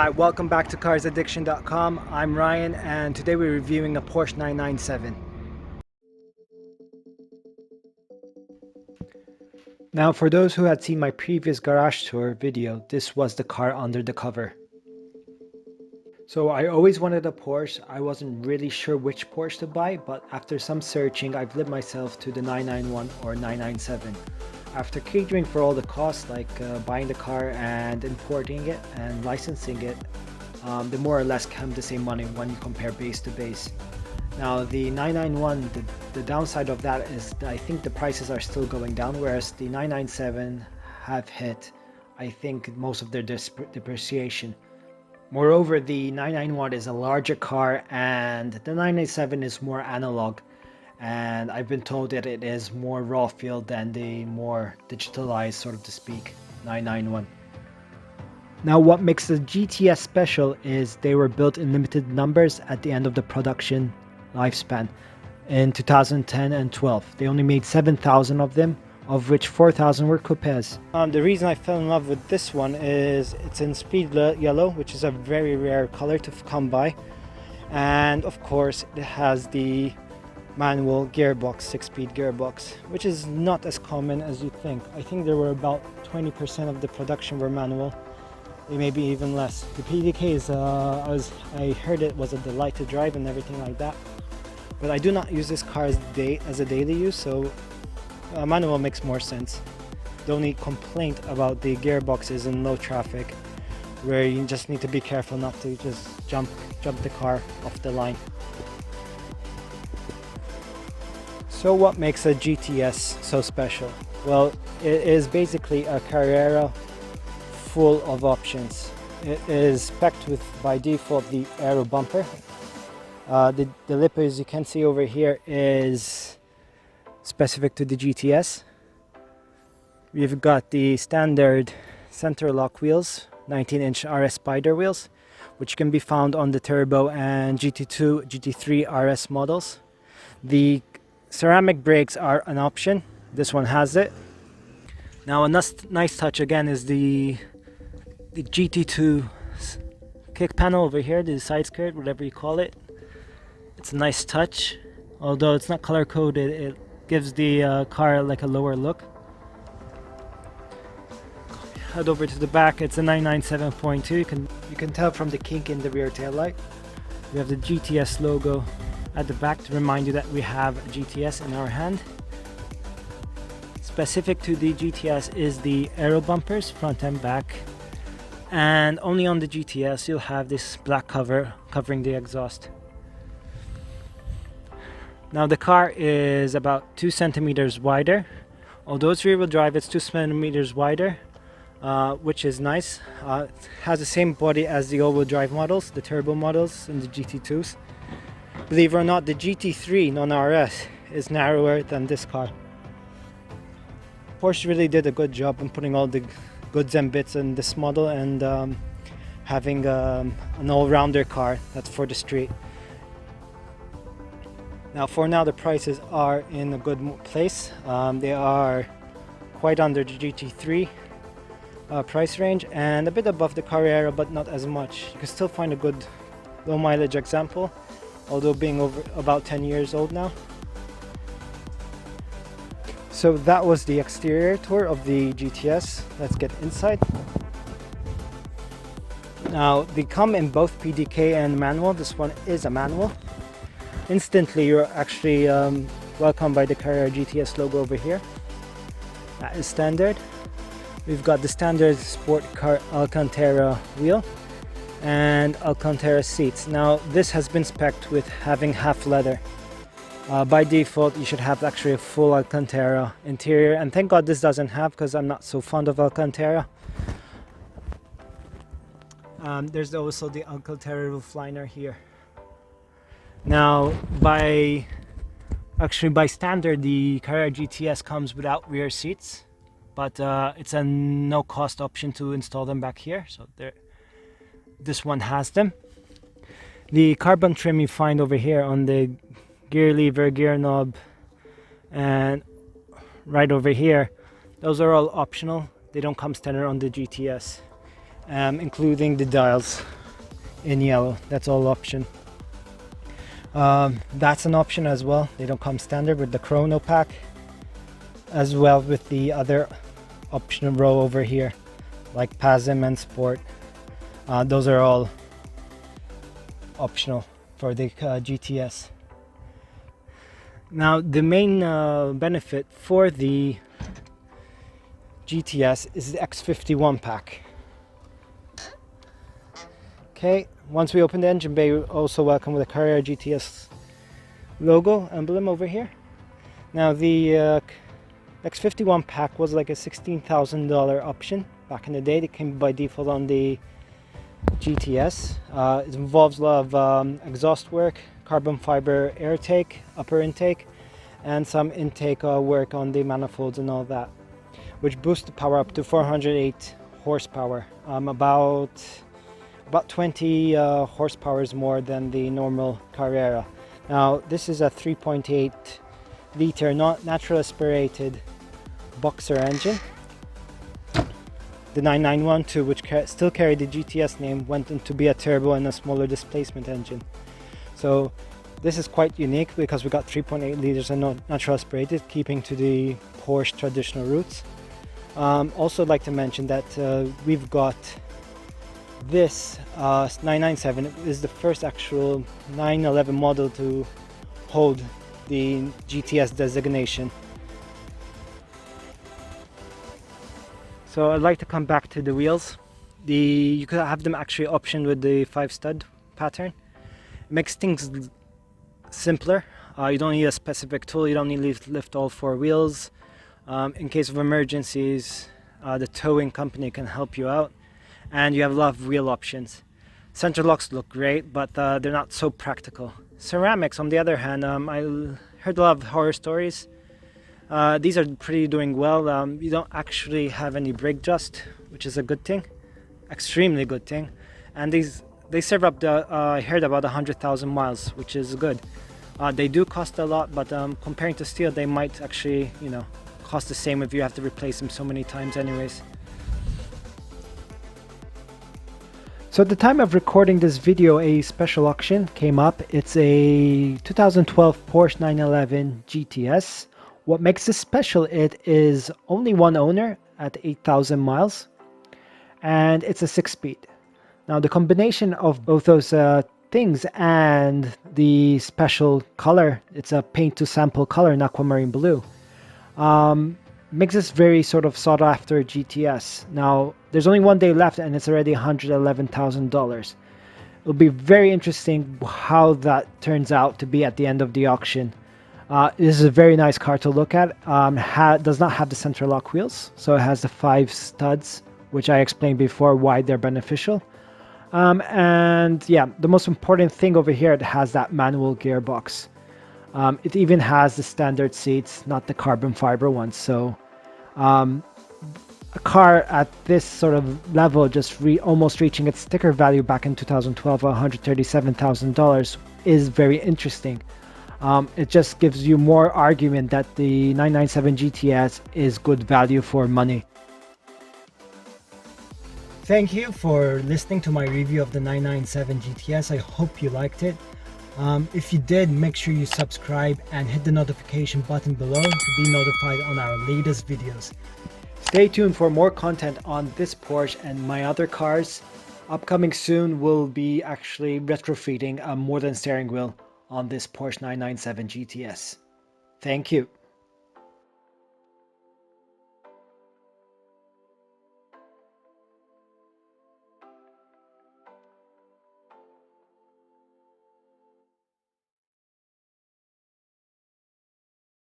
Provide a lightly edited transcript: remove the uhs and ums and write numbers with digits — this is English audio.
Hi, welcome back to carsaddiction.com. I'm Ryan and today we're reviewing a Porsche 997. Now for those who had seen my previous garage tour video, this was the car under the cover. So I always wanted a Porsche. I wasn't really sure which Porsche to buy, but after some searching I've led myself to the 991 or 997. After catering for all the costs like buying the car and importing it and licensing it, they more or less come the same money when you compare base to base. Now the 991, the downside of that is that I think the prices are still going down, whereas the 997 have hit, I think, most of their depreciation. Moreover, the 991 is a larger car and the 997 is more analog, and I've been told that it is more raw feel than the more digitalized, sort of to speak, 991. Now what makes the GTS special is they were built in limited numbers at the end of the production lifespan in 2010 and 12. They only made 7,000 of them, of which 4,000 were coupes. The reason I fell in love with this one is it's in speed yellow, which is a very rare color to come by, and of course it has the manual gearbox, 6-speed gearbox, which is not as common as you think. I think there were about 20% of the production were manual, maybe even less. The PDK is I heard it was a delight to drive and everything like that, but I do not use this car as a daily use, so manual makes more sense. The only complaint about the gearbox is in low traffic, where you just need to be careful not to just jump the car off the line. So what makes a GTS so special? Well, it is basically a Carrera full of options. It is spec'd with, by default, the aero bumper. The lip, as you can see over here, is specific to the GTS. We've got the standard center lock wheels, 19-inch RS Spider wheels, which can be found on the Turbo and GT2, GT3 RS models. The ceramic brakes are an option. This one has it. Now a nice touch again is the GT2 kick panel over here, the side skirt, whatever you call it. It's a nice touch. Although it's not color coded, it gives the car like a lower look. Head over to the back. It's a 997.2. You can tell from the kink in the rear taillight. We have the GTS logo at the back to remind you that we have a GTS in our hand. Specific to the GTS is the aero bumpers, front and back, and only on the GTS you'll have this black cover covering the exhaust. Now the car is about 2 centimeters wider. Although it's rear-wheel drive, it's 2 centimeters wider, which is nice. It has the same body as the all-wheel drive models, the turbo models and the GT2s. Believe it or not, the GT3 non-RS is narrower than this car. Porsche really did a good job in putting all the goods and bits in this model and having an all-rounder car that's for the street. Now for now the prices are in a good place. They are quite under the GT3 price range and a bit above the Carrera, but not as much. You can still find a good low mileage example, although being over about 10 years old now. So that was the exterior tour of the GTS. Let's get inside. Now they come in both PDK and manual. This one is a manual. Instantly you're actually welcomed by the Carrera GTS logo over here. That is standard. We've got the standard sport car Alcantara wheel and Alcantara seats. Now this has been spec'd with having half leather. By default you should have actually a full Alcantara interior, and thank God this doesn't have, because I'm not so fond of Alcantara. There's also the Alcantara roof liner here. Now by standard the Carrera GTS comes without rear seats, but it's a no cost option to install them back here, so this one has them. The carbon trim you find over here on the gear lever, gear knob, and right over here, those are all optional. They don't come standard on the GTS. including the dials in yellow. That's all option. That's an option as well. They don't come standard with the chrono pack, as well with the other option row over here, like PASM and Sport. Those are all optional for the GTS. Now the main benefit for the GTS is the X51 pack. Okay, once we open the engine bay, we're also welcome with a Carrera GTS logo emblem over here. Now the X51 pack was like a $16,000 option back in the day. It came by default on the GTS. It involves a lot of exhaust work, carbon fiber air take, upper intake, and some intake work on the manifolds and all that, which boosts the power up to 408 horsepower. About 20 horsepower more than the normal Carrera. Now this is a 3.8 liter natural aspirated boxer engine. The 9912, which still carried the GTS name, went on to be a turbo and a smaller displacement engine. So this is quite unique because we got 3.8 liters and natural aspirated, keeping to the Porsche traditional roots. Also I'd like to mention that we've got this 997. It is the first actual 911 model to hold the GTS designation. So I'd like to come back to the wheels. You could have them actually optioned with the 5-stud pattern. It makes things simpler. You don't need a specific tool. You don't need to lift all 4 wheels. In case of emergencies, the towing company can help you out. And you have a lot of wheel options. Center locks look great, but they're not so practical. Ceramics, on the other hand, I heard a lot of horror stories. These are pretty doing well. You don't actually have any brake dust, which is a good thing, extremely good thing. And they serve up I heard about 100,000 miles, which is good. They do cost a lot, but comparing to steel, they might actually, cost the same if you have to replace them so many times anyways. So at the time of recording this video, a special auction came up. It's a 2012 Porsche 911 GTS. What makes this special, it is only one owner at 8,000 miles, and it's a 6-speed. Now the combination of both those things and the special color, it's a paint to sample color in aquamarine blue, makes this very sort of sought after GTS. Now there's only one day left and it's already $111,000. It'll be very interesting how that turns out to be at the end of the auction. This is a very nice car to look at. Does not have the center lock wheels, so it has the 5 studs, which I explained before why they're beneficial. And yeah, the most important thing over here, it has that manual gearbox. It even has the standard seats, not the carbon fiber ones. So a car at this sort of level, just almost reaching its sticker value back in 2012, $137,000, is very interesting. It just gives you more argument that the 997 GTS is good value for money. Thank you for listening to my review of the 997 GTS. I hope you liked it. If you did, make sure you subscribe and hit the notification button below to be notified on our latest videos. Stay tuned for more content on this Porsche and my other cars. Upcoming soon, we'll be actually retrofitting a modern steering wheel on this Porsche 997 GTS. Thank you.